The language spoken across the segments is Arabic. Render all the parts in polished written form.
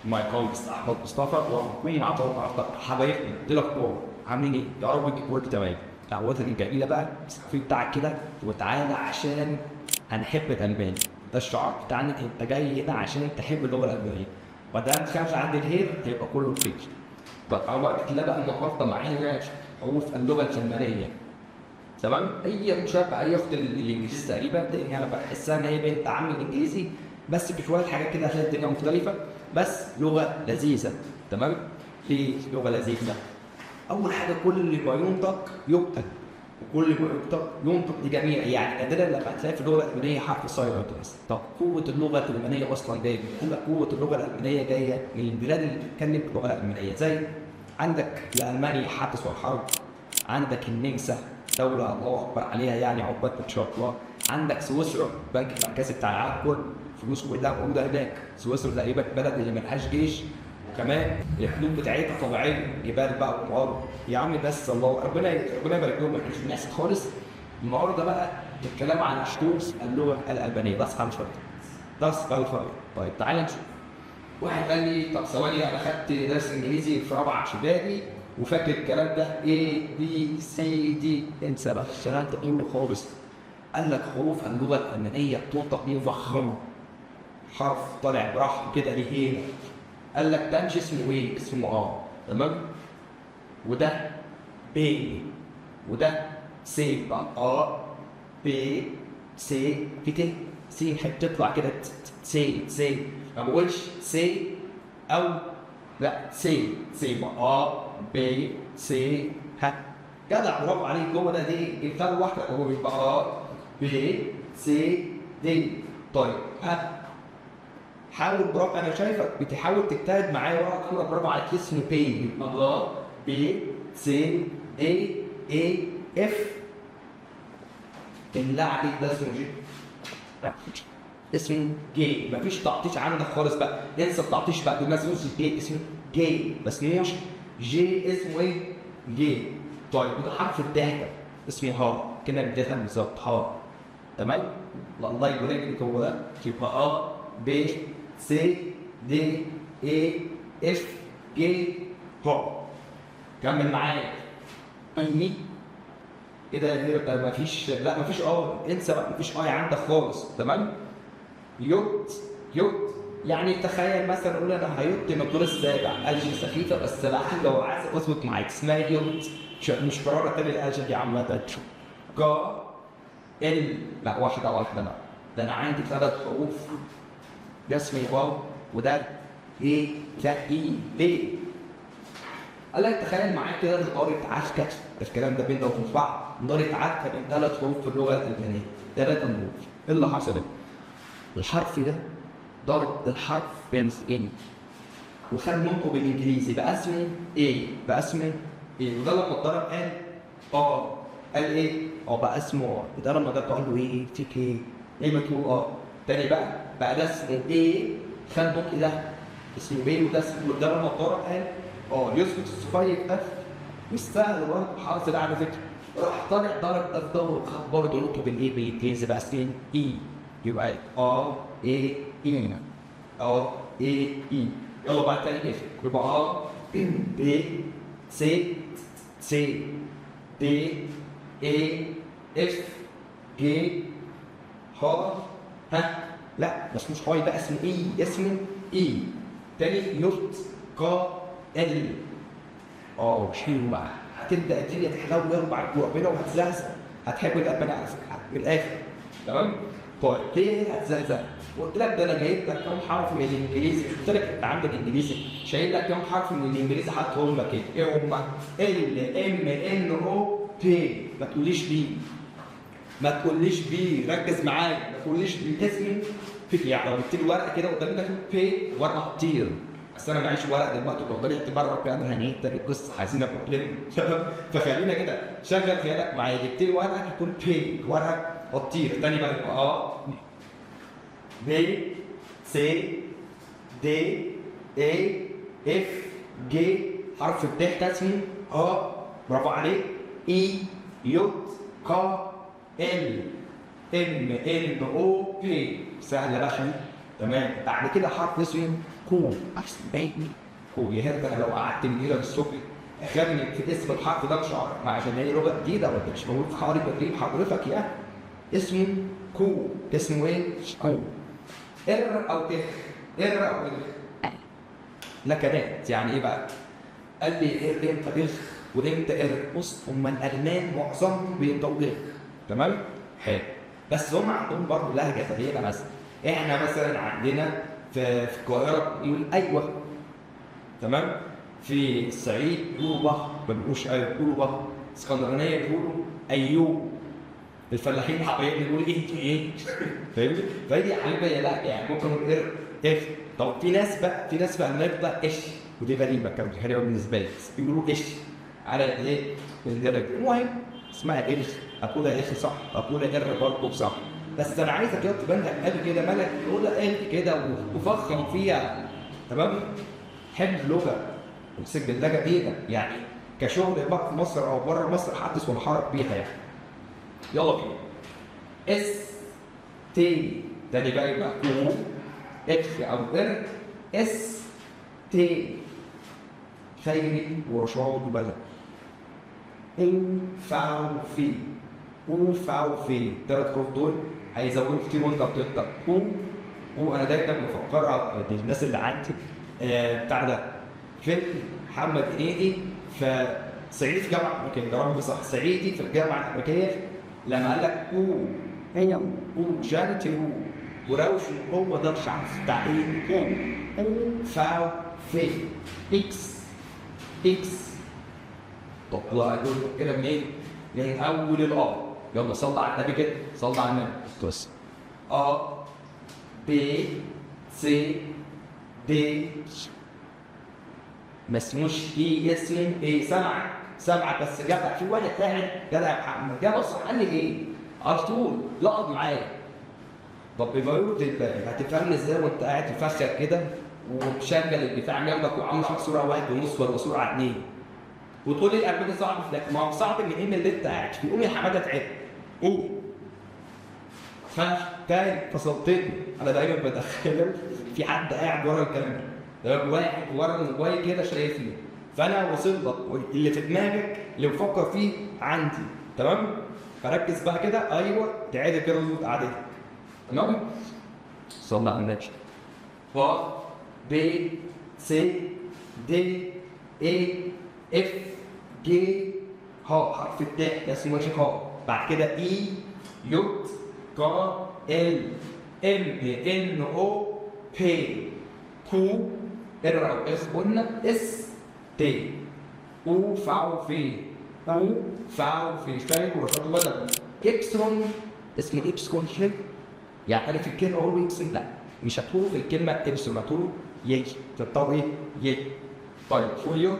ماي كونتست احمد مصطفى ومين عطوا حبايبنا دي الاخبار عاملين ايه؟ يا رب تكونوا تمام. دعوتك الجميله بقى السقف بتاعك كده وتعالى عشان هنحب الالماني. ده الشعار بتاعنا، انت جاي هنا عشان تحب اللغه الالمانيه. وده تخاف عند الهير هيبقى كله فيك. بقى وقت كده بقى النهارده معانا حروف اللغه الالمانيه. تمام؟ اي مشابهه اي اخت الانجليزي تقريبا انا بحسها ان هي بنت عم الانجليزي بس بشويه حاجات كده هتلاقي الدنيا مختلفه بس لغه لذيذه. تمام؟ ليه لغه لذيذه؟ اول حاجه كل ما ينطق يكتب وكل ما ينطق لجميع، يعني نادرا لما هتلاقي في اللغه الالمانيه حرف سايلنت بس. طب قوه اللغه الالمانيه اصلا جايه من قوه اللغه الالمانيه جايه من البلاد اللي بتتكلم باللغه الالمانيه، زي عندك المانيا حدث والحرب، عندك النمسا دولة الله أكبر عليها يعني عقبالنا إن شاء الله، عندك سويسرا البنك المركزي بتاع العالم كله فلوس كلها موجودة هناك. سويسرا تقريبا البلد اللي ملهاش جيش وكمان الحدود بتاعتها طبيعية جبال بقى ومعارض يا عم بس الله ربنا يبارك لهم مفيش ناس خالص. النهارده بقى الكلام عن شروط اللغة الألبانية بس خمس شهور بس بالفعل. طيب تعالى نشوف. واحد قال لي طب ثواني انا خدت درس انجليزي في رابعه ابتدائي وفاكر الكلام ده A B C D انسى بقى اشتغلت ايه خالص. قال لك حروف اللغه الالمانيه بتنطق مفخمه حرف طالع براحته كده ليه هنا. قال لك ده مش اسمه ايه؟ اسمه تمام؟ وده B وده C بقى B C في ت سي حته تطلع كده سي ما بقولش سي او لا سي ب سي ها جدع برافو عليك. جوه ده دي الفرق واحده هو بيبقى ب سي دي. طيب ها حاول برافو انا شايفك بتحاول تجتهد معايا ورا كده برافو عليك. اسمه بي ب سي دي اي اف. اللعب ده اسمه جي اسمه جي. مفيش تعطيش عندك خالص بقى، انسى التعطيش بقى. دول الناس يقولوا جي اسمه جي بس ليه جي اسمه ايه؟ جي. طيب وده حرف الضحكه اسمه ها كده بدايه بالظبط ها. تمام؟ الله يبارك لك. هو ده يبقى ب سي دي اي اف جي ها. كمل معايا. فاهمني؟ كده مفيش لا مفيش انسى بقى مفيش عندك خالص. تمام؟ يوت يعني تخيل مثلا قول انا هيوت من الدور السابع الجي سخيفه بس العقل لو عايز اظبط معاك اسمها يوت مش قراره تاني الالجي دي عامه. جا ال لا واحده بقى ده انا عندي ثلاث حروف ده اسمه واو وده ايه ده اي ليه. قال لك تخيل معاك كده دارة عسكر الكلام ده بيننا وبين بعض دارة عسكر من ثلاث حروف في اللغه الالمانيه ثلاث حروف. ايه اللي حصل؟ الحرف ده ضرب الحرف بين ان وخد نطقه بالانجليزي بقى اسمه ايه؟ بقى اسمه ايه؟ وده لما اتضرب قال ايه؟ بقى اسمه ده لما ده قال له ايه؟ فيك ايه ما تقول تاني بقى ده اسمه ايه؟ خد نطق ده اسمه ايه وده اسمه ده لما اتضرب قال يثبت الصفيق اف مش سهل برضه الحرف ده على فكره. راح طالع ضرب اف وخد برضه نطقه بالايه؟ بالانجليزي بقى اسمه ايه؟ يبقى اي اي يلا بقى تاني يبقى ب سي دي اي اف جي ها لا بس مش هاي بقى اسمه اسمه تاني يوت كا ال حلو بقى. هتبدا الدنيا تحلو ويربع ربنا وهتزهزه هتحب الابن على فكره من الاخر. تمام؟ طيب ليه هتزهزه؟ قلت لك ده انا جايب لك كم حرف من الانجليزي. قلت لك انت عندك انجليزي شايل لك كم حرف من الانجليزي حاطهم لك ايه هم؟ ال ام ان او بي. ما تقوليش بي ركز معايا ما تقوليش بي اسمي فيك. يعني لو جبت لي ورقه كده قدامي ده بي ورقه كتير بس انا معيش ورقه دلوقتي قدامي اعتبار كده هنيت القصه عايزين اقول فخلينا كده شغل خيالك معايا. جبت لي ورقه تكون بي ورقه هتطير. تاني بقى ب سي دي اي اف جي حرف الضحكه اسمه برافو عليك اي يوت كا ال ام ان او بي. سهله بقى. تمام؟ بعد كده حرف اسمه كو احسن بيني كو يهرب. انا لو قعدت من هنا للصبح اخلي في اسم الحرف ده مش عارف عشان هي لغه جديده ولا مش موجود في حوالي تدريب حضرتك يعني. اسمه كو. اسمه ايه؟ كو. ار او ت. ار او ال. نكدات يعني ايه بقى؟ قال لي ار امتى ار وامتى ار. بص هم الالمان معظمهم بينطقوا ار. تمام؟ حلو. بس هم عندهم برضه لهجه ثانيه. مثلا احنا مثلا عندنا في القاهره يقول ايوه. تمام؟ في الصعيد يقولوا بحر ما بيقولوش ايوه بيقولوا بحر. اسكندرانيه بيقولوا ايوه. الفلاحين حبايبنا بيقولوا ايه؟ فاهمني؟ فدي حبيبه يا لا يعني ممكن نقول ار اف. طب في ناس بقى بنبدا ايش ودي غريبه كانت حلوه بالنسبه لي بيقولوا ايش على ايه؟ المهم اسمها ايش؟ اقولها ايش صح؟ اقولها ار برضه صح. بس انا عايزك كده تبان قلبي كده مالك تقولها انت كده وفخم فيها. تمام؟ حب اللغه وامسك باللغه بايدك يعني كشغل بقى في مصر او بره مصر حدث ولا حرج بيها يعني. يلا بينا. اس تي تاني بقى يبقى كو اكس او ار. اس تي خيري ورشاد وبلد. ان فاو في او فاو في الثلاث حروف دول هيزودوا كتير وانت بتقرا او. وانا دايما بفكرها الناس اللي عندي بتاع ده فيلم محمد هنيدي في صعيدي في جامعه امريكيه. جربوا صح صعيدي في الجامعه الامريكيه لما قال لك او هي او جانتي وروش هو ده مش عارف بتاع ايه. او فاو في اكس اكس. طب لا دول كده منين؟ من اول الار. يلا صلى على النبي كده. صلى على النبي. بص ا بي سي دي ما اسموش ايه اسم ايه. سمعك بس جدع. في واحد تاني جدع يا محمد جاب بص قال لي ايه على طول لقط معايا. طب بيقولوا هتفهمني ازاي وانت قاعد تفكر كده ومشغل البتاع جنبك وعامل فيك صوره 1.5 ولا صوره 2 وتقول لي الالباني صعب. لكن ما هو صعب الايم اللي انت قاعد فيه. قوم يا حماده تعب قوم. فكان فصلتني. انا دايما بتخيل في حد قاعد ورا الكلام ده واحد ورا الموبايل كده شايفني. فانا وصل لك اللي في دماغك اللي بفكر فيه عندي. تمام؟ فركز بقى كده. ايوه تعالى كده وظبط قعدتك. تمام؟ صلى على النبي. ف ب س د اي اف جي ه. حرف التاء اسمه ايش؟ ه. بعد كده اي يوت كا ال ام ان او بي كو ار او اس. قلنا اس تي او فاو في او فاو في شايف ورشاد بدل. اكسون اسم اكسون شيء يعني في الكلمه اقول اكسون لا مش هتقولوا في الكلمه اكسون هتقولوا يجي تضطر ايه يجي. طيب ويوت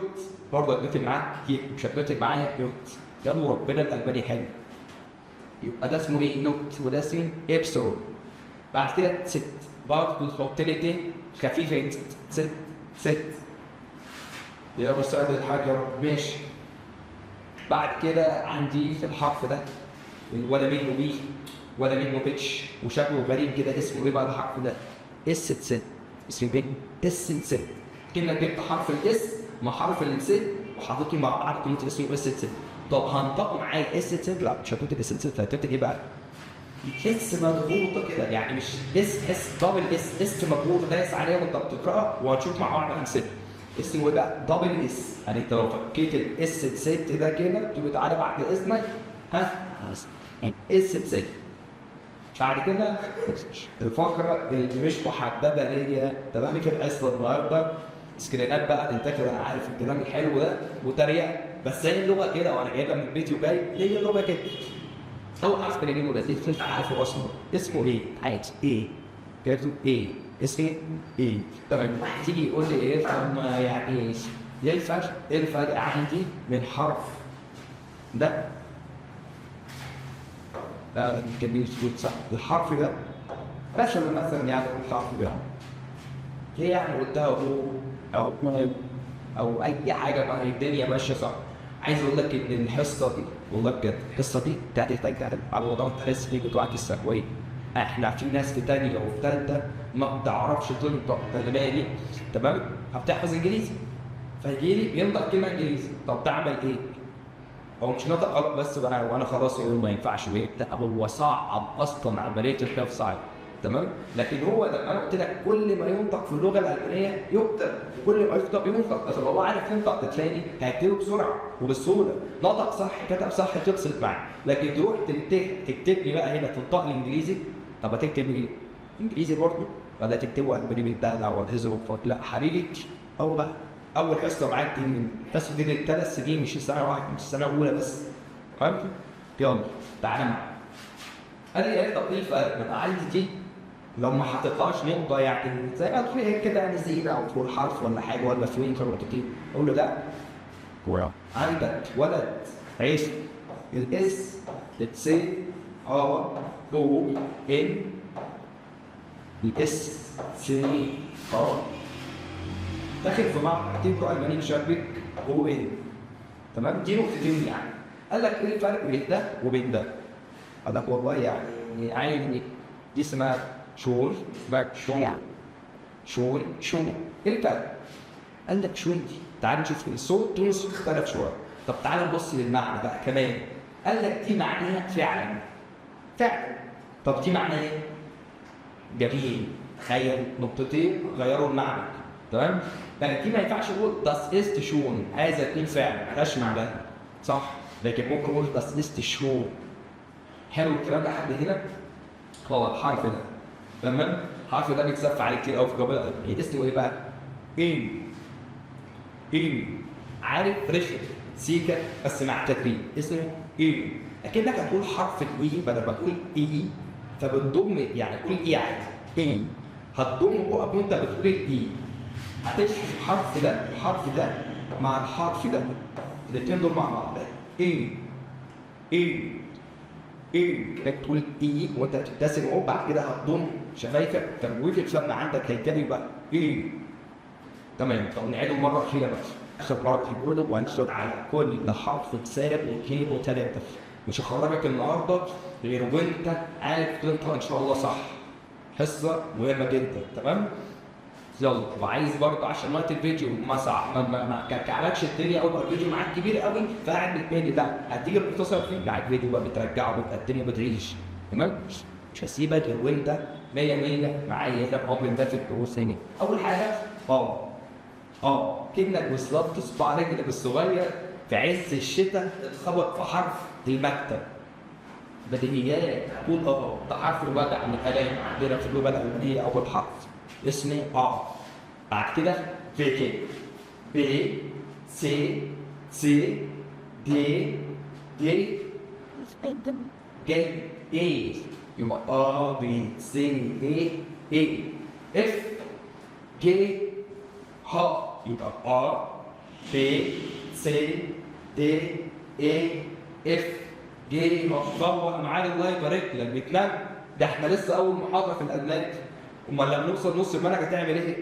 برضه اتفق معاه يجي مش هتفق معايا يوت. يلا ربنا الالباني حلو. يبقى ده اسمه ايه؟ نوت. وده اسمه ابسون. بعد كده ست برضه تحط لي دي خفيفه ست يا مستعد الحاجه ماشي. بعد كده عندي في الحرف ده ولا منه بي ولا منه بيتش وشكله غريب كده. اسمه ايه بقى الحرف ده؟ اس ست. اسمه بي اس ست. كنا جبت حرف الاس مع حرف الست وحطيته مع بعض كنت اسمه اس ست. طب هنطقوا معايا اس ست. لا مش هتقول اس ست. هتقول ايه بقى؟ اس مضغوطه كده يعني مش اس دبل اس مضغوطه دايس عليها وانت بتقراها وهتشوف مع بعض امثله. اسمه بقى دبل اس. يعني انت لو فكيت الاس ست ده كده تقول تعالى بعد اسمك اس ست. بعد كده الفقره اللي مش محدده ليا. تمام كده الحصه النهارده سكرينات بقى تنتشر. انا عارف الكلام الحلو ده وتريقه بس هي اللغه كده وانا جايبها من البيت وجاي هي اللغه كده. أول حرف من الجملة دي مش عارفه اسمه إيه؟ عايز إيه؟ كاتب إيه؟ اسمه إيه؟ طبعًا واحد تيجي يقول لي إيه؟ طب يعني إيه الفرق؟ إيه الفرق عندي من حرف ده؟ لا كبير تقول صح. الحرف ده مثلا يعني الحرف ده ليه يعني قلتها أو أي حاجة بقى الدنيا ماشية صح. عايز اقول لك ان الحصه دي والله بجد الحصه دي تحتاج على موضوع التحس فيه بتوعك الثانويه. احنا في ناس في تانية وفي تالتة ما بتعرفش تنطق كلمة، تمام؟ فبتحفظ انجليزي، فيجيلي بينطق كلمة انجليزي، طب تعمل ايه؟ هو مش نطق غلط بس بقى وانا خلاص يقول ما ينفعش ليه؟ لا هو صعب اصلا عملية الحفظ صعب، تمام؟ لكن هو لما انا قلت لك كل ما ينطق في اللغة الألمانية يكتب، وكل ما يكتب ينطق، بس هو عارف ينطق تلاقي هيكتبه بسرعة وبسهولة، نطق صح كتب صح تفصل معاه، لكن تروح تكتب لي بقى هنا تنطق لي انجليزي، طب هتكتب ايه؟ انجليزي برضه ولا تكتبه ألماني بالدلع والهزر لا حبيبي، هو بقى اول حصه معاك دي من الحصه دي للثلاث سنين مش السنه واحده مش السنه الاولى بس، فهمت؟ يلا تعالى معايا. قال لي ايه طب ايه الفرق؟ ما انا عندي دي لو ما حطيتهاش نقطه يعني زي ما تقول هيك كده يعني زينه او تقول حرف ولا حاجه ولا فلوينت ولا كتير، اقول له لا عندك ولد عيش الاس تتسي ار او ان الاس سي ار داخل في معهد كتير بتوع الماني مشبك هو ايه؟ تمام؟ دي نقطتين يعني. قال لك ايه الفرق بين ده وبين ده؟ قال لك والله يعني عادي دي اسمها شور باك شور ايه الفرق؟ قال لك شور دي تعال نشوف الصوت تونس اختلف شويه، طب تعال نبص للمعنى بقى كمان. قال لك دي معناها فعلا طب دي معناها ايه؟ جميل، تخيل نقطتين غيروا المعنى، تمام؟ لكن ما ينفعش نقول das ist schon هذا اتنين فعل مالهاش معنى صح؟ لكن ممكن نقول das ist schon. حلو الكلام ده لحد هنا؟ هو الحرف ده تمام؟ الحرف ده بيتسف عليه كتير قوي في جواب الألماني، اسمه ايه بقى؟ ايه عارف رخم سيكا بس مع تدريب اسمه ايه؟ اكنك هتقول حرف الاي بدل ما تقول اي فبتضم يعني تقول ايه عادي ايه هتضم بقك وانت بتقول ايه، هتشوف الحرف ده مع الحرف ده الاثنين دول مع بعض ايه كده تقول ايه وانت بتبتسم اهو، بعد كده هتضم شفايفك تمويل الفم عندك هيبتدي يبقى ايه. تمام، طب نعيده مره اخيره بس اخر مره تقوله وهنشد على كل حرف بسالب واثنين وثلاثه، مش هخرجك النهارده غير وانت عارف تنطق ان شاء الله صح. حصه مهمه جدا، تمام؟ يلا، وعايز برضه عشان وقت الفيديو ما كعكعلكش الدنيا او الفيديو معاك كبير قوي فقاعد بتمل، لا هتيجي بتختصر فيه بعد الفيديو بقى بترجعه بتبقى الدنيا بتعيش، تمام؟ مش هسيبك غير وانت 100 معايا هنا قبل ده في الدروس هنا. اول حاجه كأنك وصلت صباع رجلك الصغير في عز الشتاء اتخبط في حرف المكتب. بديهيات هتقول ده حرف الوجع من الالام عندنا في اللغه الالمانيه اول حرف اسمه بعد كده ب سي دي اي يبقى بي سي اي اف جي ه يبقى بي سي دي اي اف جي ه. معانا الله يبارك لك بتنام، ده احنا لسه اول محاضره في الالماني، امال لما نوصل نص المنهج هتعمل ايه؟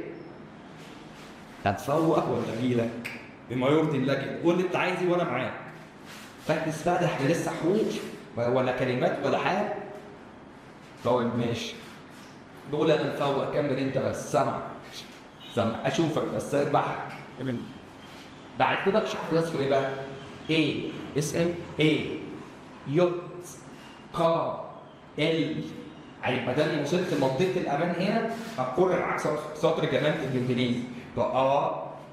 هتفوق ولا اجيلك؟ بما يرضي الله كده، قول اللي انت عايزه وانا معاك. فاكس بقى ده احنا لسه حروف ولا كلمات ولا حاجه. طيب ماشي، دول انا نفوق، كمل انت بس. سمع اشوفك بس اربح. بعد كده شوف اسمه ايه بقى؟ ايه اسم ايه يوت قا ال يعني بدل ما وصلت لمنطقه الامان هنا هتقرر على سطر كمان بالانجليزي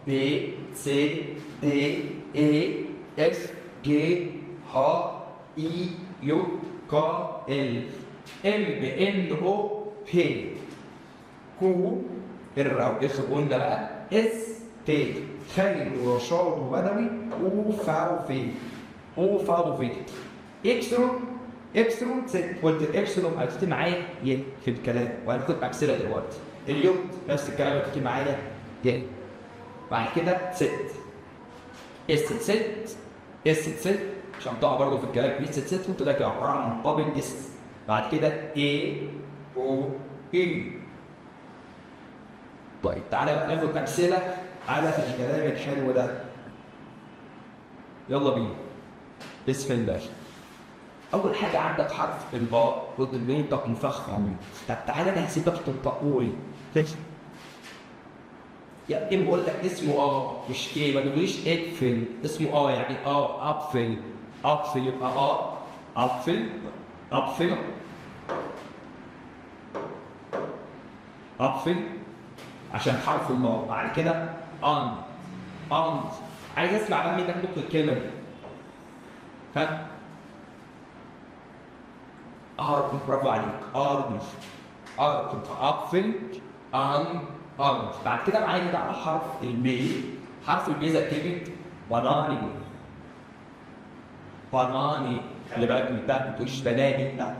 ب سي دي اي اف جي ه اي يو كا ال ام بان او بي كو الراو اخر قلنا بقى اس تي خير ورشاد وبدوي وفاو في اكسرون قلت الاكسرون هتكتب معايا في الكلام وهناخد امثله دلوقتي. اليوم نفس الكلام هتكتب معايا بعد كده ست عشان تقع برضه في الكلام ست وانت ده عباره عن مقابل اس. بعد كده اي او اي. طيب تعالى بقى ناخد امثله على الكلام الحلو ده. يلا بينا. بسم الله. اول حاجه عندك حرف الباء وضميتك مفخم. طب تعالى انا هسيبك تنطقه لي. يا ابني بقول لك اسمه مش ايه، ما تقوليش اقفل، اسمه يعني اقفل. اقفل يبقى اقفل اقفل اقفل عشان حرف الباء. بعد كده ان عايز اسمع بقى منك نطق الكلمه دي. ها برافو عليك. اقفل بعد كده معايا بقى حرف المي. حرف المي زي كلمة بناني. خلي بالك من ده، ما تقوليش بناني، لا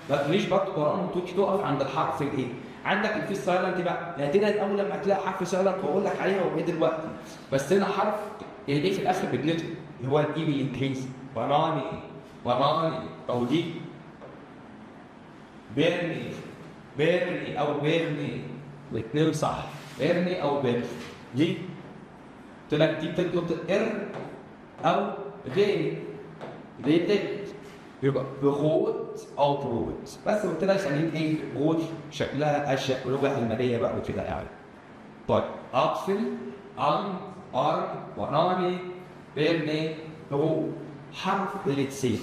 ما تقوليش برضه قرآن، ما تقولش تقف عند الحرف الايه. عندك الفي سايلنت بقى، نادرا اول لما تلاقي حرف سايلنت واقول لك عليها وايه دلوقتي، بس هنا حرف الايه في الاخر بنته اللي هو الاي بالانجليزي. بناني او دي بيرني او بيرني، والاثنين صح. بيرني او بيرني دي قلت لك دي بتكتب ار او غير يبقى بغوت او بروت، بس قلت لك عشان ايه بغوت شكلها اشياء ولغه الماليه بقى وكده يعني. طيب اقفل وناني بيرني هو حرف الاتسين.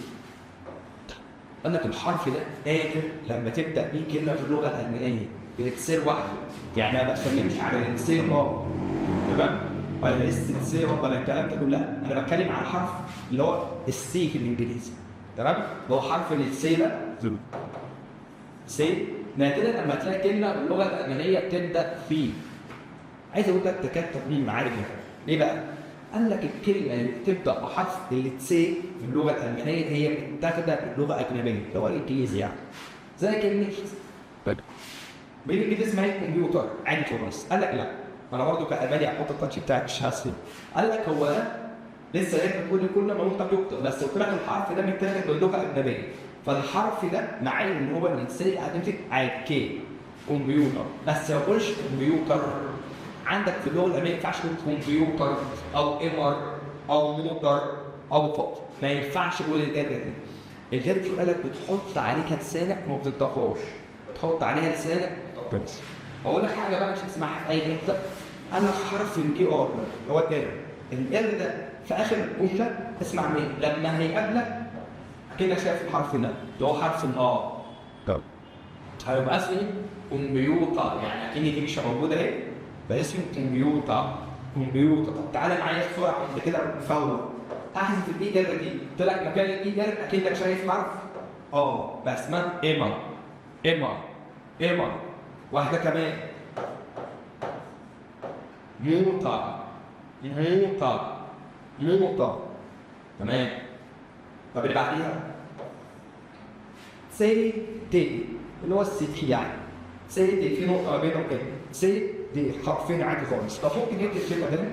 قال لك الحرف ده قادر لما تبدا بيه كلمه في اللغه الالمانيه بالاكسير واحده، يعني ما بتكلمش على الاكسير تمام ولا استكسير ولا الكلام ده كله، انا بتكلم على الحرف اللي هو السي في الانجليزي تمام. هو حرف السي ده سي نادرا لما تلاقي كلمه باللغه الالمانيه بتبدا فيه. عايز اقول لك تكاد تكون معارف ليه بقى؟ قال لك الكلمه اللي بتبدا بحرف التسي في اللغه الالمانيه هي متاخده من لغه اجنبيه اللي هو الانجليزي يعني. زي كلمه بالانجليزي اسمها كمبيوتر عادي خالص. قال لك لا، انا برضه كالماني هحط التاتش بتاعي مش هسيب. قال لك هو ده لسه قايل كل ما قلت كمبيوتر، بس قلت لك الحرف ده متاخد من لغه اجنبيه، فالحرف ده معايا ان هو الانسان هتمسك على كي كمبيوتر، بس ما تقولش كمبيوتر. عندك في اللغه الالمانيه ما ينفعش تقول كمبيوتر او امر او موتر او فوق، ما ينفعش تقول الجمله دي. الجمله دي قالك بتحط عليها لسانك وما بتنطقهاش، بتحط عليها لسانك بس. اقول لك حاجه بقى مش هتسمعها في اي حته. انا حرف الاي ار اللي هو ال ده في اخر الجمله اسمع مين لما هيقابلك كده شايف الحرف ده اللي هو حرف الار. طب هيبقى اسمي كمبيوتر، يعني اكني دي مش موجوده اهي باسم كمبيوتر. تعالى معايا بسرعه كده نفوق. احذف الاي جر دي، قلت لك مكان الاي جر اكنك شايف حرف بس اسمها ايما. واحده كمان موطا تمام. طب اللي بعديها سي دي اللي هو السي يعني. سي دي في نقطه ما بينهم كده، سي دي حرفين عادي خالص. طب ممكن ندي الكلمه هنا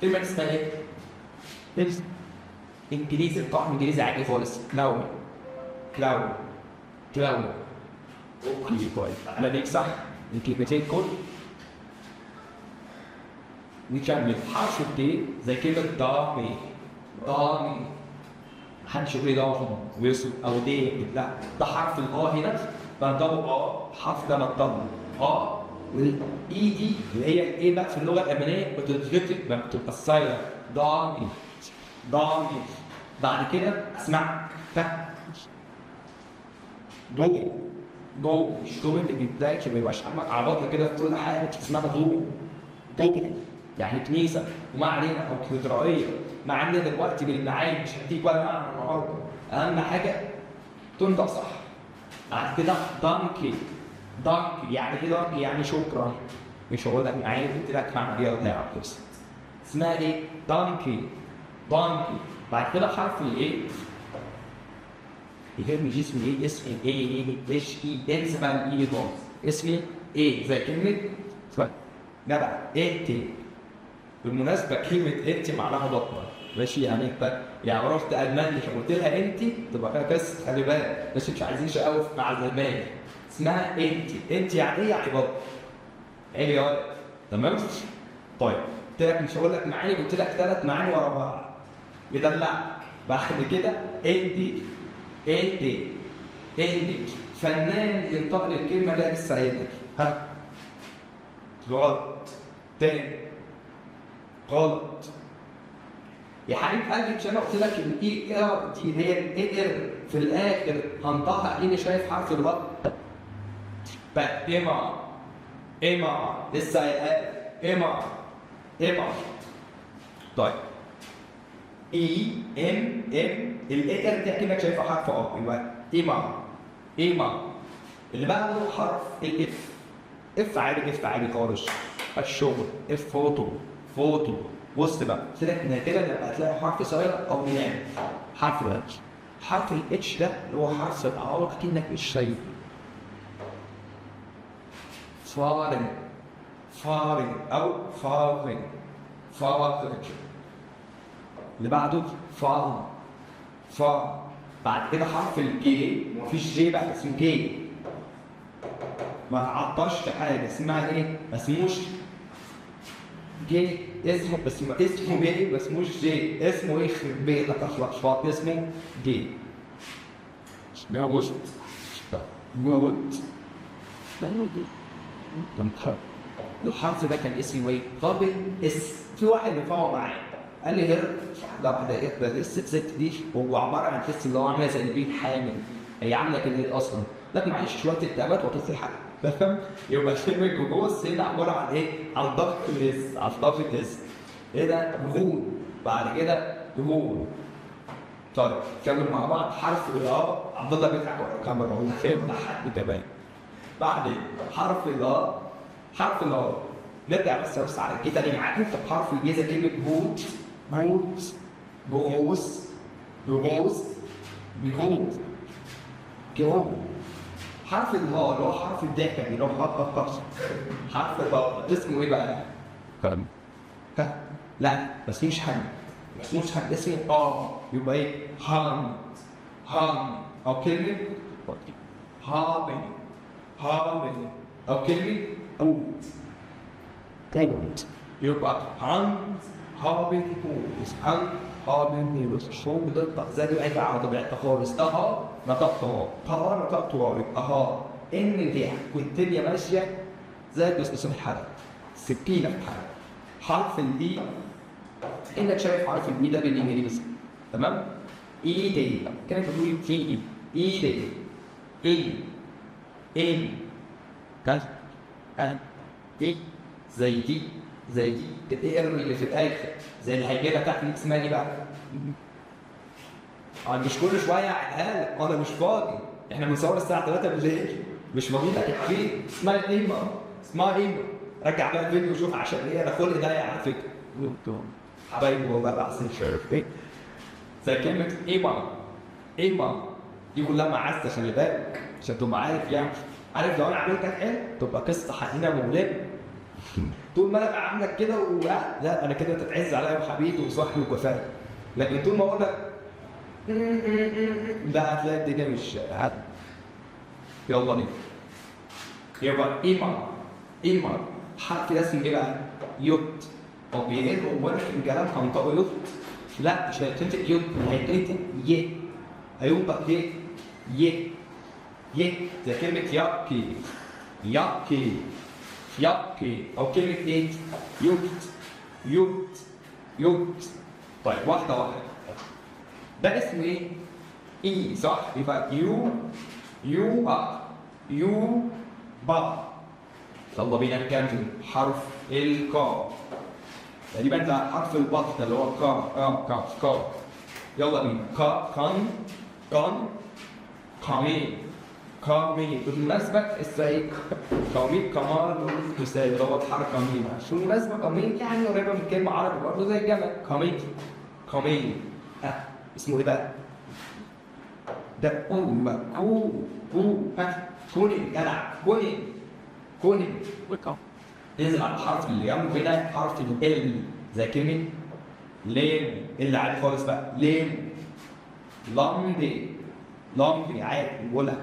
كلمه اسمها ايه؟ انجليزي، طبعا انجليزي عادي خالص. كلاون اوكي كويس. انا ليك صح الكلمتين كل نكمل حرف التي زي كلمه دامي. محدش يقول لي ده ويوسف او دي، لا ده حرف هنا بنضمه الحرف ده بنضمه والاي دي اللي هي ايه بقى في اللغه الالمانيه بتتكتب ما بتبقى السايلنت دامي. بعد كده اسمع ضوء مش ضوء اللي بيتلاقي ما يبقاش عندك عباطه كده في كل حاجه اسمها ضوء يعني كنيسه وما علينا او كاتدرائيه. ما عندنا دلوقتي بالمعاني مش هديك ولا معنى النهارده، اهم حاجه تنطق صح. بعد كده دانكي يعني ايه دانكي؟ يعني شكرا. مش هقول لك معايا قلت لك معنى ايه ولا بس اسمها ايه؟ دانكي. بعد كده حرف الايه؟ يهم جسمي ايه؟ اسمي ايه؟ ايش ايه؟ اسمها ايه دون؟ اسمي ايه؟ زي كلمه جدع انت. بالمناسبه كلمه انت معناها بطنه ماشي، يعني انت يعني رحت المانيا قلت لها انت تبقى فيها بس خلي بالك بس مش عايزين شقاوه مع الالمان. اسمها انت يعني ايه؟ يعني بطن. ايه يا ولد تمام؟ طيب قلت لك مش هقول لك معاني، قلت لك 3 معاني ورا بعض. يدلع. بعد كده انت فنان ينطق الكلمه ده لسه قايلها. ها غلط. تاني غلط. يا حبيب قلبي مش انا قلت لك الاي ار دي هي الاي ار في الاخر هنطقها اني شايف حرف الغلط. بقى اما لسه قايلها اما. طيب اي ام الاي ار دي اكنك شايفها حرف يبقى اما اللي بقى له حرف الاف. اف عادي خالص. الشغل اف فوتو. بص بقى قلت لك نادرا لما هتلاقي حرف صغير او بينام. حرف الاتش ده اللي هو حرف العوض اكنك مش شايفه. فارن او فارن. اللي بعده فار. بعد كده حرف الجي، ومفيش جي بقى اسمه جي. ما تعطشت حاجه اسمها ايه؟ ما اسموش جي. اسمه جي ما اسموش جي. اسمه ايه؟ يخرب بيتك اخلق اسمه جي. الحرف ده كان اسمه ايه؟ قابل في واحد رفعه معايا قال لي هر لا ده الست دي هو عباره عن تست اللي هو عامله زي البيت حامل. هي عامله كده اصلا، لكن معلش شويه التهابات وتصليحات. فاهم؟ يبقى كلمه جلوكوز هنا عباره عن ايه؟ عن ضغط الاس. ايه ده؟ غول. بعد كده غول. طيب كمل مع بعض. حرف الراء. عبد الله بيضحك ورا الكاميرا هو فين حد كمان. بعدين حرف الراء. نرجع بس على كده اللي معاك انت بحرف الجي زي كلمه بوز. حرف الهاء اللي هو حرف الضحكه اللي هو حرف الراء اسمه ايه بقى؟ لا بس مش حاجه اسمه يبقى ايه؟ هام او كلمه هابن او كلمه يبقى هابن شو بتنطق زي ما على طبيعتها خالص. نطقتها يبقى ان دي والدنيا ماشيه زي الجسم الحرق سكينه في الحرق. حرف الدي انك شايف حرف الدي ده بالانجليزي تمام؟ ايدي كانت بتقول في ايدي ال كذا دي زي دي الاير اللي في الاخر زي اللي هيجي لك تحت اسمها ايه بقى؟ مش كل شويه اعيدها لك، انا مش فاضي. احنا بنصور الساعه 3 بالليل مش موجود اكيد. اسمها ايه؟ رجع بقى الفيديو وشوف عشان ايه انا خلقي ضيق على فكره. حبايبي والله بعسل شرف ايه؟ زي كلمه ايما دي كلها معزه خلي بالك عشان تبقى عارف يعني. عارف لو انا عملتك ايه تبقى قصه حزينه ومؤلمه. طول ما انا ابقى عاملك كده لا انا كده تتعز عليا وحبيبي وصاحبي وكفايه. لكن طول ما اقول لك لا هتلاقي الدنيا مش عاد. يلا بينا. يبقى ايما حرف ده اسمه ايه بقى؟ يوت. طب ايه هو انا في الكلام هنطق يوت؟ لا مش هيتنطق يوت، هيتنطق ي. هينطق ي زي كلمة يابكي أو كلمة إيه؟ يوت. طيب واحدة ده اسمه إيه؟ إي صح؟ يبقى يو با. يلا بينا نكمل حرف الكاف. تقريبا ده حرف البط اللي هو كاف. يلا بينا كامي بالمناسبة ازاي كامي كمال ازاي ضغط حرف كامي شو بالمناسبة كامي يعني قريبة من كلمة عربي برضه زي الجمل كامي اسمه ايه بقى؟ ده كوني جدع كوني ننزل على الحرف اللي جنبه كده حرف ال زي كلمة لين اللي عادي خالص بقى لين لامدي عادي نقولها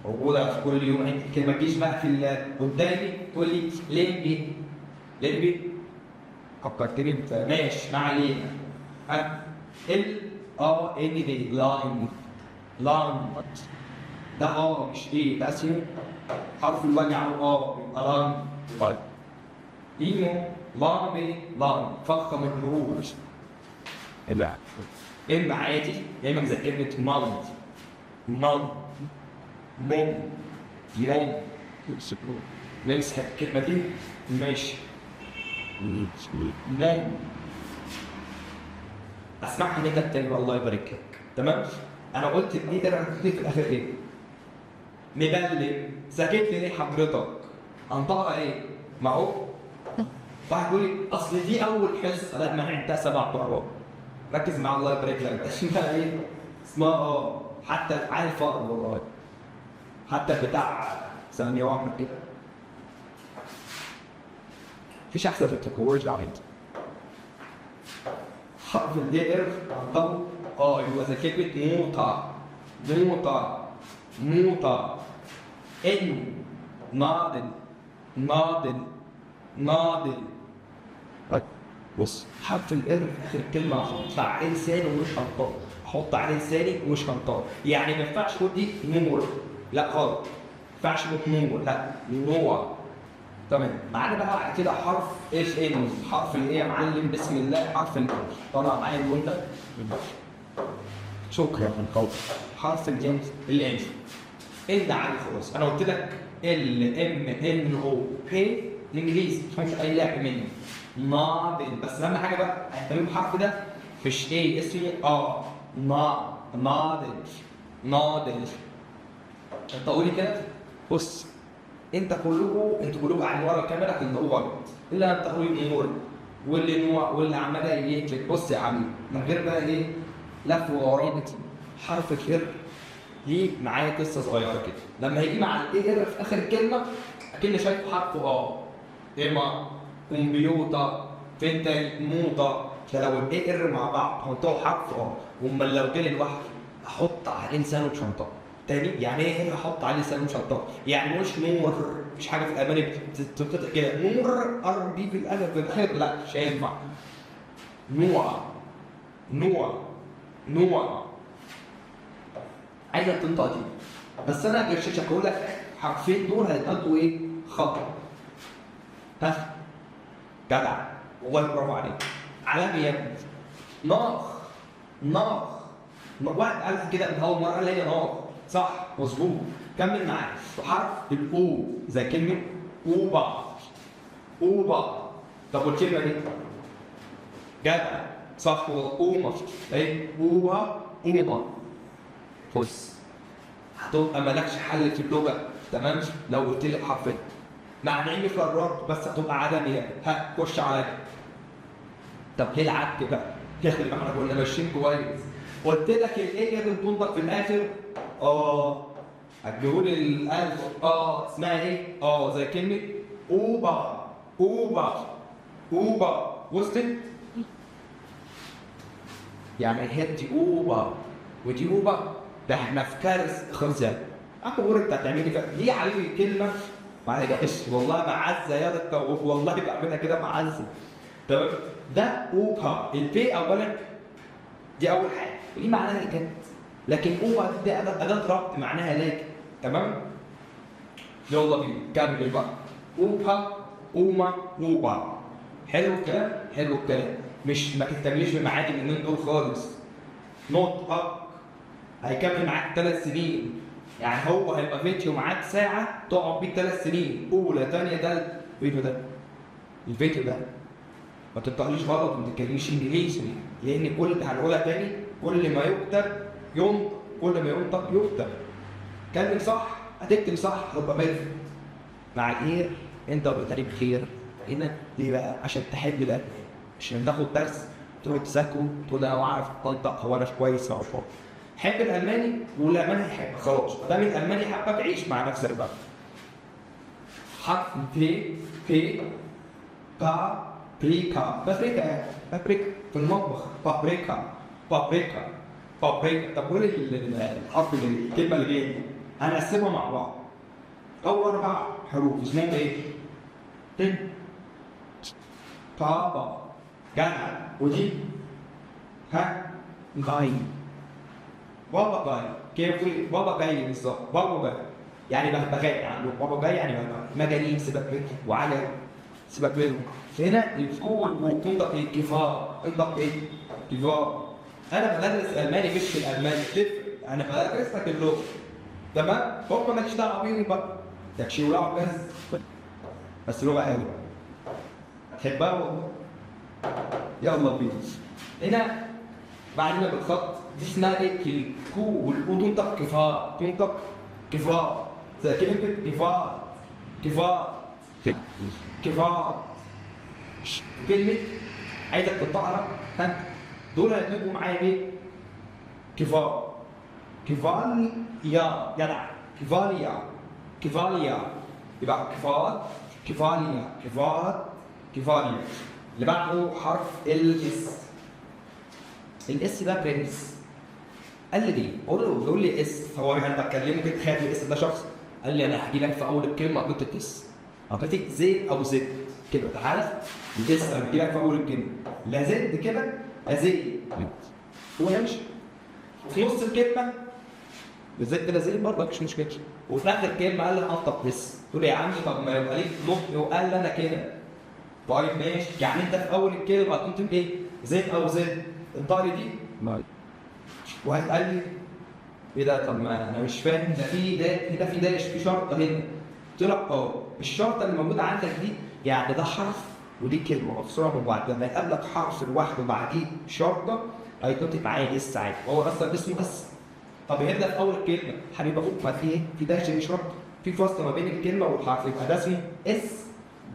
موجودة في كل يوم. انت كلمة تجيش بقى في قدامي تقول لي لمبي فكرتني ماشي ما علينا. ال ان دي لاين ده مش ايه ده اسمه حرف الوجع لاين. طيب ايمو لام فخم الحروف. اما عادي يا اما زي كلمه مال نمسح الكلمه دي ماشي. لا اسمعها منك تاني والله يبارك لك. تمام. انا قلت دي انا في الاخر ايه؟ مبلم. سكت ليه حضرتك؟ انطقها ايه؟ ما هو واحد يقول لي اصل دي اول حصه. لا ما عندها 7 مرات. ركز مع الله يبارك لك. اسمها ايه؟ اسمها حتى عارف والله حتى بتاع ثانيه واحده كده مفيش احسن في التكوير ده. حرف الدائر يبقى زي كلمه موطى ان ناضل. بص حرف الار في اخر الكلمه احط عليه لساني ومش هنطق، احط عليه لساني ومش هنطق. يعني ما ينفعش تقول دي نور، لا خالص. ما ينفعش تقول نور، لا نوع. تمام. معانا بقى بعد كده حرف اف ان. حرف الايه يا معلم؟ بسم الله. حرف ال طلع معايا الويندو. شكرا من قولك. حرف الجنس الانجليزي. ان ده عادي خالص. انا قلت لك ال ام ان او بي الانجليزي مش اي لعب مني. ناضل. بس اهم حاجه بقى اهتم بالحرف ده مش ايه اسمي ناضل. انت قولي كده. بص انتوا كلكم قاعدين ورا الكاميرا كنا غلط الا انت قولي نور واللي نوع واللي عمال يكتب. بص يا عم من غير بقى ايه لف وورين. حرف الخير دي معايا قصه صغيره كده. لما هيجي مع الايه في اخر الكلمه اكن شايف حرف اما كمبيوتر فين تاني موطه. فلو الايه مع بعض هنطلع حرف وما لو جالي لوحده احط عليه لسانه وشنطه تاني. يعني ايه هنا احط عليه لسانه وشنطه؟ يعني مش نور، مش حاجه في الاماني بتتقطع كده نور ار دي في الالف بالاخر، لا مش هينفع. نوع عايزه تنطق دي. بس انا غششك اقول لك حرفين دول هيتنطقوا ايه؟ خطا. ها جدع والله برافو عليك. علامه يا ابني. ناخ واحد قالها كده من اول مره قال هي ناخ صح مظبوط. كمل معايا. وحرف الاو زي كلمه اوبا. طب والكلمه دي جدع صح اوما ايه اوبا بص هتبقى مالكش حل في اللغه. تمام. لو قلت لي حرفين مع اني قررت بس هتبقى عدميه. ها خش عليا. طب ليه العك بقى؟ يا اخي ما احنا كنا ماشيين كويس. قلت لك الايه اللي بتنطق في الاخر هتقول الالف اسمها ايه؟ زي كلمه اوبا وصلت؟ يعني هدي اوبا ودي اوبا. ده احنا في كارثه خمسه. اقول انت هتعملي كده ليه يا حبيبي؟ كلمه معلش والله معزه يا دكتور والله بعملها كده معزه. تمام. ده اوبا البي اولا دي اول حاجه ودي معناها كده. لكن اوبا دي اداه ربط معناها لكن. تمام. يلا بينا كمل بقى. اوبا حلو الكلام. مش ما تهتمليش بمعادي اليومين دول خالص. نطقك هيكمل معاك 3 سنين. يعني هو هيبقى فيديو معاك ساعه تقعد بيه 3 سنين اولى ثانيه. ده الفيديو ده ما تنطقليش غلط وما تتكلميش انجليزي لان كل اللي هنقولها تاني كل ما يكتب ينطق كل ما ينطق يكتب. كلم صح هتكتب صح هتبقى بيرفكت. مع الايه انت بتقريب خير هنا ليه بقى؟ عشان تحب ده. عشان تاخد درس تقعد تذاكره تقول انا اعرف انطق هو انا كويس او شاطر. حب الالماني والالماني يحبك خلاص. ما دام الالماني حبك عيش مع نفسك بقى. حرف بي بابريكا في المطبخ. بابريكا. طب قول الحرف الكلمه اللي جايه دي هنقسمها مع بعض. اول 4 حروف اسمهم ايه؟ جدع. ودي ها جاي. بابا جاي كيف بابا جاي بالظبط. بابا جاي يعني بغبغاء يعني بابا جاي يعني مجانين سيبك منهم وعلى سيبك منهم. هنا يكون تنطق الكفار انطق ايه؟ كفار. انا بدرس الماني مش في الالماني تفرق. انا بدرس لك اللغه تمام. هم ماليش دعوه بيهم بقى تكشي ولعب بس لغه حلوه تحبها والله. يلا بينا. هنا بعدين بالخط دي اسمها ايه؟ الكو والكو تنطق كفار تنطق كفار زي كلمة كفار كفار كفار. كلمة عايزك تقرا ها دول هيبقوا معايا ايه؟ كفار كفاليا جدع كفاليا كفاليا يبقى كفار كفاليا كفار كفاليا. اللي بعده حرف الاس. الاس ده برنس. قال لي دي قول لي اس. هو انا بكلمه كده تخيل الاس ده شخص. قال لي انا هحكي لك في اول الكلمه قلت اس اعطيتك زيت او زد كده تعال الاس هحكي لك في اول الكلمه لا زد كده لا زيت هو يمشي في نص الكلمه بالزيت كده زيت برضه مش مشكله وفي اخر الكلمه قال لي انطق بس. تقول يا عمي طب ما يبقى ليك نطق وقال لي انا كده. طيب ماشي يعني انت في اول الكلمه كنت ايه؟ زيت او زد انطق لي دي واحد قال لي ايه ده؟ طب ما انا مش فاهم ده في ده في داش في شرطه هنا. قلت لك الشرطه اللي موجوده عندك دي يعني ده حرف ودي كلمه مفصوله من بعض. لما يقابلك حرف لوحده وبعديه شرطه هيتنطق معايا اس عادي وهو اصلا اسمه بس. طب يبدا في اول الكلمه حبيبي اخوك ما في ايه؟ في داش في شرطه في فاصله ما بين الكلمه والحرف يبقى ده اسمه اس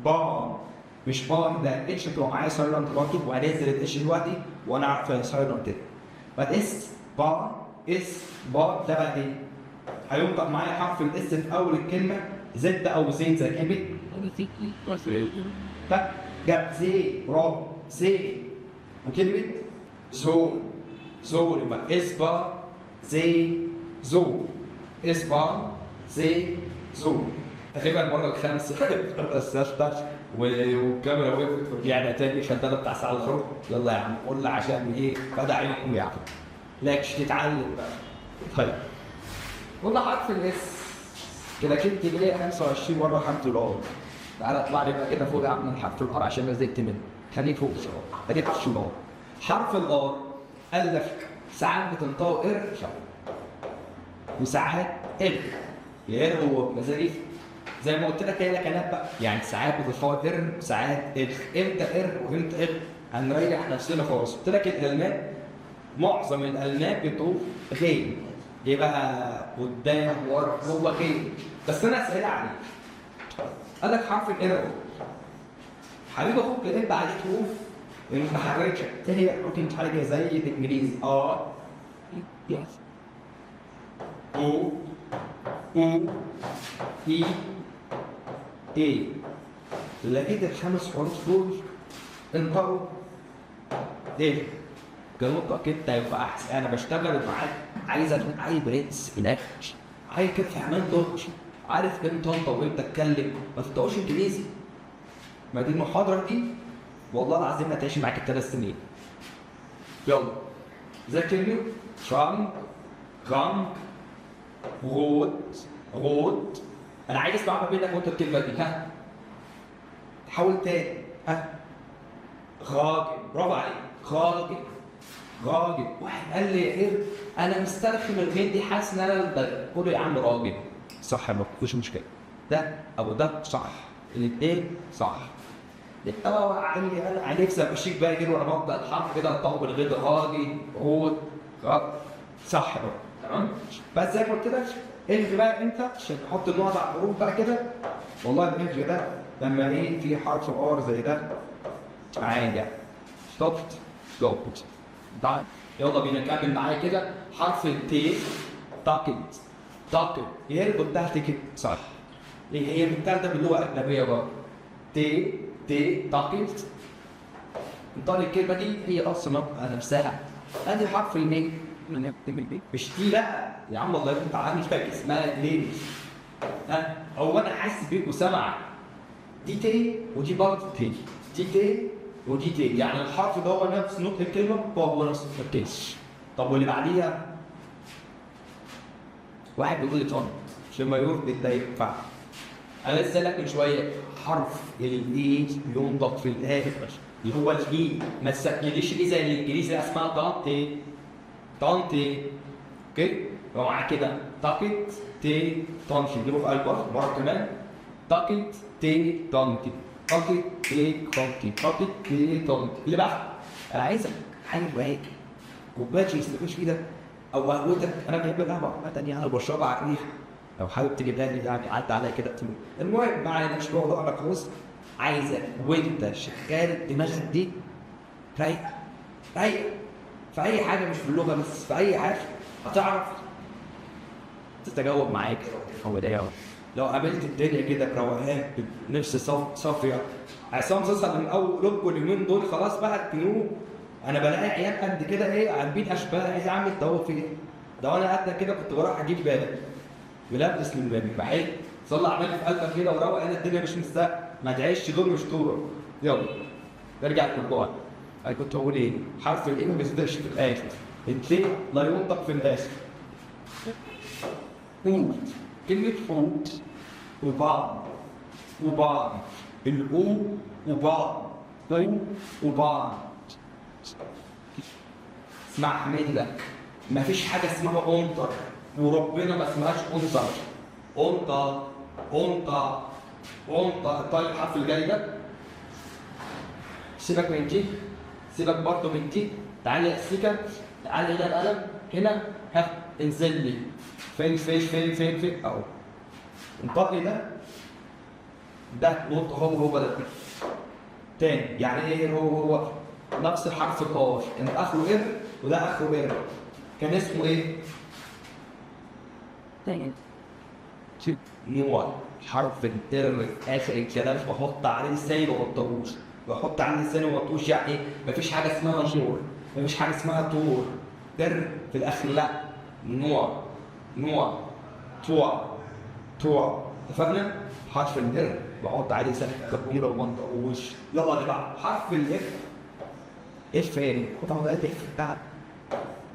بار مش بار. ده اتش بتبقى معايا سايلنت برضه وهنزل الاتش دلوقتي وانا عارف سايلنت كده. بعد اس بار اس بار ده بقى ايه؟ هينطق معايا حرف الاس في اول الكلمه زد او زين زي كلمه ده جاب زي برافو زي وكلمه زول زول يبقى اس بار زي زول اس بار زي زول. تقريبا المره الخامسه السادسه والكاميرا وقفت ورجعنا تاني عشان ده بتاع ساعه الخروج. يلا يا عم قول لي عشان ايه بدا عينكم يا عم لكش تتعلم بقى. طيب قلنا حرف الاس كده كنت ليه 25 مره حرف الار. تعالى اطلع لي بقى كده فوق يا عم حرف الار عشان ما زهقت منه. خليك فوق شويه خليك فوق شويه. حرف الار قال لك ساعات بتنطق ار وساعات ال. يا هو مزاجي زي ما قلت لك هي كلام بقى يعني ساعات بتتطور ار وساعات ال. امتى ار وامتى ال هنريح نفسنا خالص. قلت لك الالمان معظم الالمان بتقول غير ليه بقى قدام ورا هو غير. بس انا اسال عليك قال لك حرف الار حبيبي اخوك كاتب عليه حروف متحركه هي ممكن متحركه زي الانجليزي يس او اي اي. لقيت الخمس حروف دول انطقوا ايه؟ جاوبك انت يبقى احسن. انا بشتغل معاك عايز اكون عايز برنس في الاخر عايز كده فهمان دوتش عارف امتى انت وامتى اتكلم ما تنطقوش انجليزي. ما دي المحاضره دي والله العظيم هتعيش معاك الثلاث سنين. يلا ذاكرني شرانك غانك غود. انا عايز اسمع منك وانت الكلمه دي ها حاول تاني ها راجل برافو عليك راجل. واحد قال لي ايه انا مسترخي من الغين دي حاسس ان انا بقول يا عم راجل صح ما فيش مشكله. ده ابو ده صح الاثنين صح. انا نفسي ابقى شيك بقى كده وانا ببدا الحرف كده انطقه بالغين راجل صح بقى تمام. بس زي ما قلت لك الغي بقى انت عشان تحط النقط على الحروف بقى كده. والله الالغي ده لما ايه في حرف ار زي ده عادي ستوبت جوبت. طيب يلا بينا نكمل معايا كده. حرف التي تاكل هي اللي قلتها كده صح. هي بتاخدها باللغه الاجنبيه برضه تي تاكل. انطق الكلمه دي هي اصلا نفسها ادي حرف المي مش تي لا يا عم الله يكون تعالى مش فاكر اسمها ليه. هو انا حاسس بيك وسامعك دي تي ودي برضه تي دي تي ودي ت، يعني الحرف ده هو نفس نطق الكلمه هو نفس التنس. طب واللي بعديها واحد بيقول لي طن عشان ما يقول ده ينفع. انا لسه لك من شويه حرف الاي ينطق في الاخر اللي هو الاي، ما تسجليش ايه زي الانجليزي اسمها طنطي طنطي. اوكي؟ ومع كده تاكت تي طنطي، نجيبه في قلبه مره كمان. تاكت تي طنطي، تاكت تي طنطي، تاكت تي طنطي. اللي بقى انا عايزك حاجه هيك كوبايه شيء مفيش في ايدك او قهوتك. انا بحب القهوه عامه يعني، انا بشربها على الريح. لو حابب تجيبها لي يعني عدى عليا كده تمام. المهم معانا مش موضوعنا خالص. عايزك وانت شغال دماغك دي رايق رايق في اي حاجه، مش في اللغه بس، في اي حاجه هتعرف تتجاوب معاك. هو ده لو قابلت الدنيا كده بروقان بنفس صافيه. عصام صاصا من اول لكم اليومين دول خلاص بقى اتنوه. انا بلاقي عيال قد كده ايه عاملين اشباه ايه يا عم انت هو فين؟ ده وانا قد كده كنت بروح اجيب بالي ملابس من بالي بحيل صلى عمال في قلبك كده وروق. انا الدنيا مش مستاء، ما تعيش دول مش طوره. يلا نرجع للموضوع. انا كنت بقول ايه؟ حرف الايه ما بيصدقش في الاخر، التي لا ينطق في الاخر. كلمة فوت وبعض وبعض، الأو وبعض وبعض. اسمع منك، مفيش حاجة اسمها أنطر، وربنا ما اسمهاش أنطر. أنطر أنطر أنطر. طيب الحرف الجاي ده سيبك من دي، سيبك برضه من دي. تعالى السكر، تعالى هنا القلم هنا، ها انزل لي فين فين فين فين فين اهو. انطق لي ده نطق هو ده تاني. يعني ايه هو نفس الحرف القاف، ان اخره ار وده اخره ار. كان اسمه ايه؟ تاني نوع حرف الدر اخر الكلام بحط عليه لساني ما بطوش، بحط عليه لساني ما بطوش. يعني ايه؟ مفيش حاجه اسمها طور، مفيش حاجه اسمها طور. در في الاخر لا، نوع نوع طوع طوع. اتفقنا؟ حرف الدر بحط عليه لساني كبيره وما بطوش. يلا اللي بعد حرف الاف. اف فين؟ طبعا ده الاف بتاع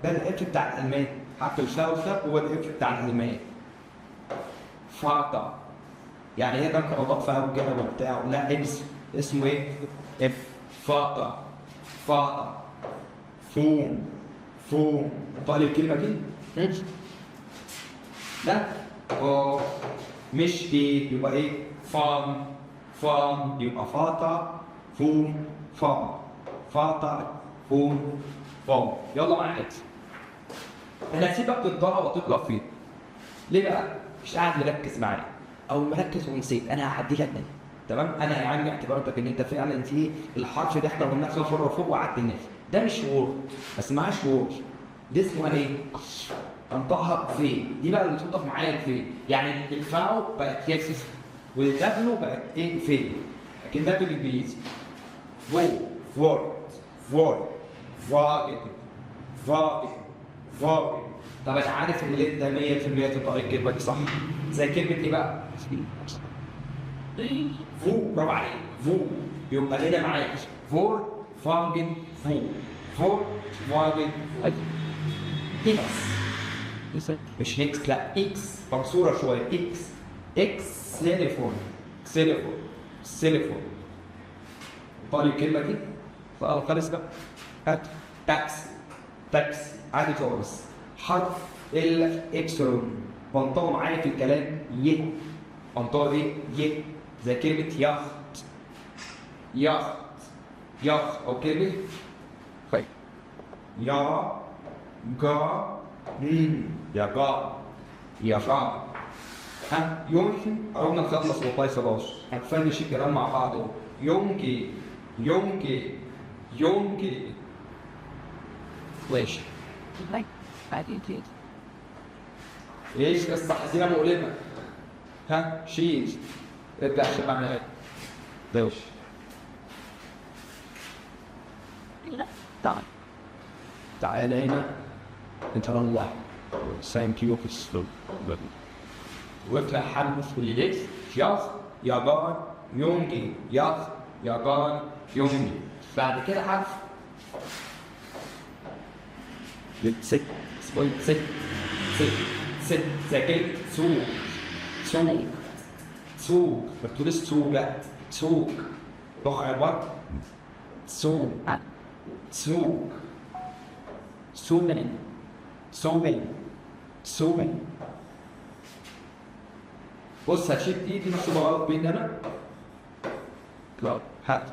ده الاف بتاع الالمان. حرف الشاوشة هو الاف بتاع الالمان. فاطا يعني ايه بنك اضاف فيها وكده وبتاع؟ لا اسمه ايه؟ اف فاطا فاطا. فوم فوم. طالب الكلمه دي؟ لا مش دي، يبقى ايه؟ فام فام. يبقى فاطا فوم فام فاطا فوم فام. يلا معاك. انا هسيبك تتضرب وتطلع فيه. ليه بقى؟ مش قاعد مركز معايا او مركز ونسيت، انا هعدي لك منه. تمام؟ انا يعني اعتبرتك ان انت فعلا في الحرف ده احنا قلنا خمس مره فوق وعديناه. ده مش وورد، ما اسمهاش وورد، دي اسمها ايه؟ انطقها فين؟ دي بقى اللي تنطق معايا فين؟ يعني الفاو بقت يكسس والدبلو بقت ايه فين؟ لكن ده بالانجليزي فو فورد فورد فاجد فاجد فاجد. طب انا عارف ان انت 100% تنطق الكلمه دي صح. زي كلمه ايه بقى؟ فو. برافو عليك فو. يبقى هنا معاك فور فاجن فو فور فاجن اكس. مش اكس لا اكس مكسوره شويه اكس. اكس سيليفون سيليفون سيليفون. طالب الكلمه دي خلاص بقى. هات تاكس تاكس عادي خالص. حرف الاكسون منطقه معايا في الكلام ي. منطقه ايه؟ ي. زي كلمه يخت يخت يخت. او كلمه طيب يا جا يا جا يا جا. ها يمكن قربنا نخلص والله خلاص. هنفنش الكلام مع بعض. يمكن يمكن يمكن ليش؟ ايش قصة حزينة مؤلمة؟ ها شيل ارجع شبع من هيك دوش. تعال هنا انت الله ثانك يو في السلوك وافتح حرف اليكس ياخ ياغان يونجي ياخ ياغان يونجي. بعد كده حرف ست ست زي كلمة سوق سوق ما تقولش سوق لا سوق لغة عبارة سوق سوق بص هشيل ايدي مكتوبة غلط بين انا لا هات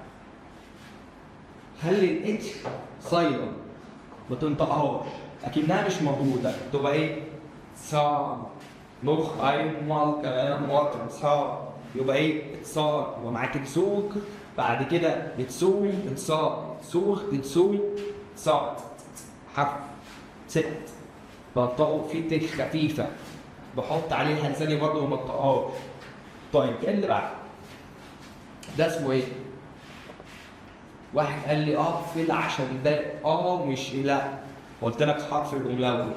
خلي الاتش سايلنت ما تنطقهاش اكنها مش موجودة تبقى ايه؟ صا مخ عين مال كلام مواطن صا يبقى ايه؟ اتصال يبقى معاك تسوق بعد كده بتسوي اتصال سوق بتسوي صا حرف ست بنطقه في تك خفيفة بحط عليها لساني برضه وما بنطقهاش. طيب ايه اللي بعد؟ ده اسمه ايه؟ واحد قال لي في عشان ده مش لا قلت لك حرف الأملاوي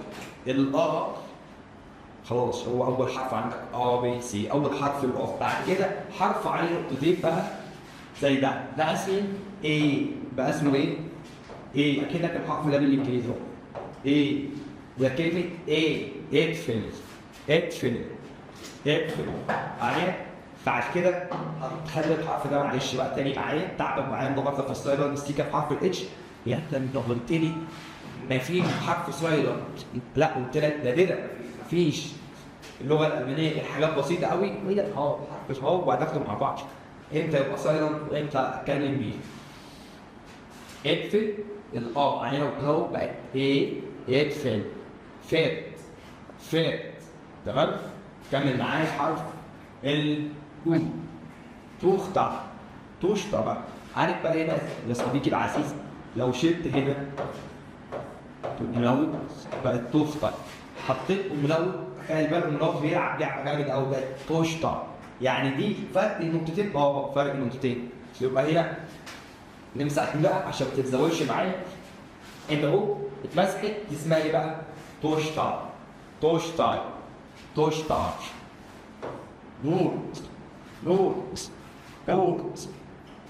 خلاص هو أول حرف عندك بي سي أول حرف الأوف بعد كده حرف عليه نقطتين بقى زي ده اسمه إيه بقى اسمه إيه؟ إيه أكنك الحرف ده بالإنجليزي أهو إيه ده كلمة إيه اقفل عليه بعد كده هتخلي الحرف ده معلش بقى تاني معايا تعبك معايا ضغطت في السايلنت ستيكر في حرف الاتش يعني انت قلت لي مفيش حرف سايلنت لا قلت لك ده مفيش اللغه الالمانيه الحاجات بسيطه قوي وهي حرف وهناخده مع بعض امتى يبقى سايلنت وامتى اتكلم بيه. اقفل عليها وهو بقت ايه اقفل فات تمام كمل معايا حرف توشتا بقى عارف بقى هنا يا صديقي العزيز لو شلت هنا ملون بقت توشتا حطيت ملون خلي بالك الملون بيلعب جامد قوي بقت توشتا يعني دي فرق النقطتين فرق النقطتين يبقى هنا نمسح بقى عشان ما تتزوجش معايا انت اهو اتمسحت اسمها ايه بقى؟ توشتا نور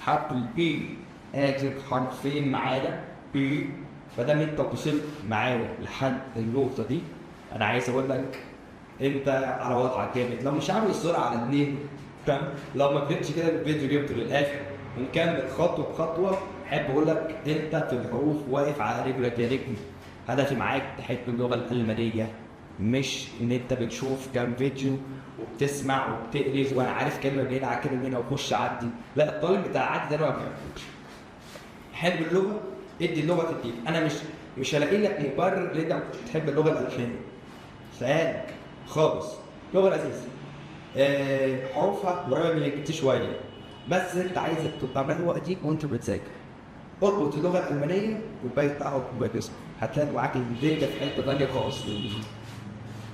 حرف البي اخر حرفين معانا بي فدام انت وصلت معايا لحد النقطة دي انا عايز اقول لك انت على وضعك جامد لو مش عامل السرعة على 2 فاهم لو ما فهمتش كده الفيديو جبته للاخر ونكمل خطوة بخطوة احب اقول لك انت في الحروف واقف على رجلك يا نجم هدفي معاك تحب اللغة الألمانية مش ان انت بتشوف كام فيديو وبتسمع وبتقرف وانا عارف كلمه من هنا على كلمه من هنا وخش عدي لا الطالب بتاع عدي ده انا ما بحبوش. حب اللغه ادي اللغه تديك انا مش هلاقي لك مبرر ان انت بتحب اللغه الالمانيه سهل خالص لغه لذيذه حروفها قريبه من الانجليزي شويه بس انت عايز تطبق وقتك وانت بتذاكر اربط اللغه الالمانيه والباقي بتاعها وباقي اسمه هتلاقي معاك الفيديو في حته ثانيه خالص.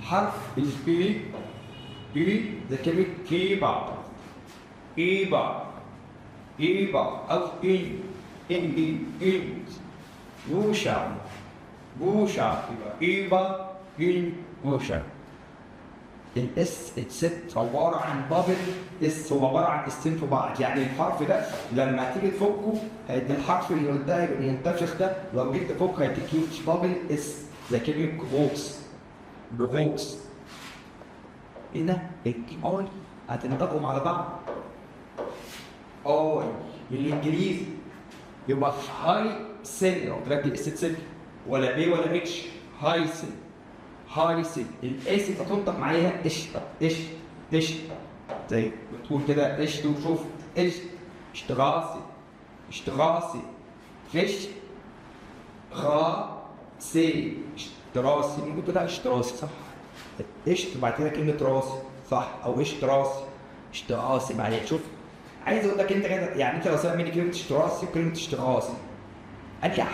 حرف البي ده كلمة إيبا أو بوشا يبقى بوشا الاس الست عبارة عن بابل اس هو عبارة عن استين في بعض يعني الحرف ده لما تيجي تفكه هيدي الحرف اللي قدامك ينتفخ ده لو جيت تفكه هيديك بابل اس زي كلمة بوكس هنا الأي هتنطقهم على بعض بالإنجليزي يبقى هاي سن لو تركز سن ولا بي ولا اتش هاي سن الاس انت تنطق معاها ايش زي بتقول كده ايش تشوف ايش اشتغاسي فيش غاسي اشتراسي ممكن تقول اشتراسي صح وبعد كده كلمة راسي صح او اشتراسي بعدين شوف عايز اقول لك انت كده يعني انت لو سمعت مني كلمة اشتراسي وكلمة اشتراسي انجح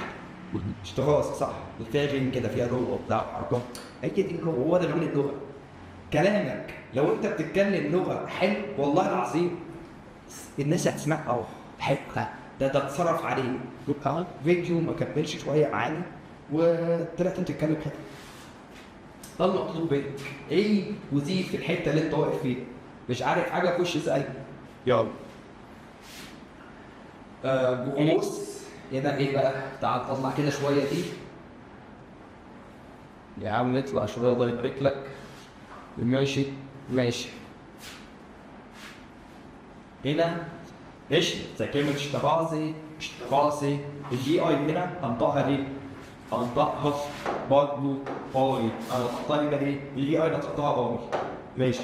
اشتراسي صح فيها غين كده فيها روح وبتاع ارقام هي دي اللغة هو ده لون اللغة كلامك لو انت بتتكلم لغة حلو والله العظيم الناس هتسمعها حلوة ده اتصرف عليه يبقى فيديو ما كملش شوية معانا وطلعت انت تتكلم حلو ده المطلوب منك ايه وزيد في الحته اللي انت واقف فيها مش عارف حاجه خش اسال يلا هنا ايه بقى؟ تعال نطلع كده شويه دي يا عم، نطلع شويه الله يبارك لك. ماشي ماشي. هنا ايش؟ زي كلمة اشتغازي الدي اي هنا هنطقها ايه؟ هنطقها برضه اي. انا نطقتها هنا ايه؟ الدي اي نطقتها اي. ماشي.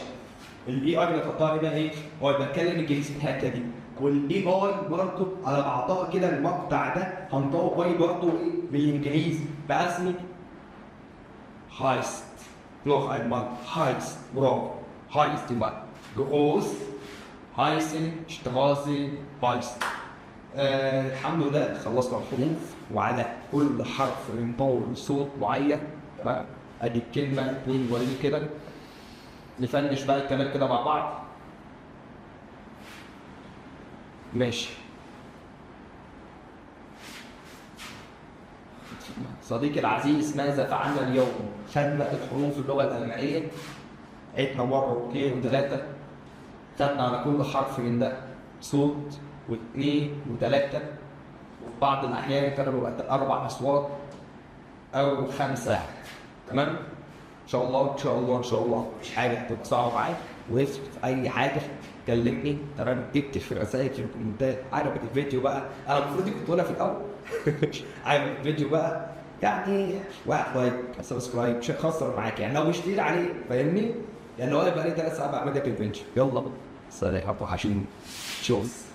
الدي اي نطقتها هنا ايه؟ اي. بتكلم انجليزي في الحتة دي. والاي اي برضه على بعضها كده المقطع ده هنطقه اي برضه ايه؟ بالانجليزي بقى اسمي هايست. noch einmal heißt, Brauch, heißt immer groß, heißen, Straße, heißt. الحمد لله خلصنا الحروف، وعلى كل حرف بنطور صوت معين بقى. ادي الكلمة اتنين وريني كده، نفنش بقى الكلام كده مع بعض. ماشي. صديقي العزيز، ماذا فعلنا اليوم؟ خدنا الحروف اللغة الألمانية، عدنا مرة واثنين وثلاثة، خدنا على كل حرف من ده صوت واثنين وثلاثة، وفي بعض الأحيان كانوا بيبقى 4 أصوات أو 5. تمام؟ إن شاء الله إن شاء الله إن شاء الله مش حاجة هتبقى صعبة معاك، وقفت في أي حاجة كلمني. تمام؟ اكتب في الرسائل في الكومنتات عجبك الفيديو بقى، أنا المفروض كنت أقولها في الأول. عجبك الفيديو بقى يعني واحد لايك سبسكرايب مش هيخسر معاك يعني لو مش تقيل عليه، فاهمني؟ يعني هو يبقى لي 3 ساعات بعمل لك الفيديو. يلا سلام ابو حشيم. شوف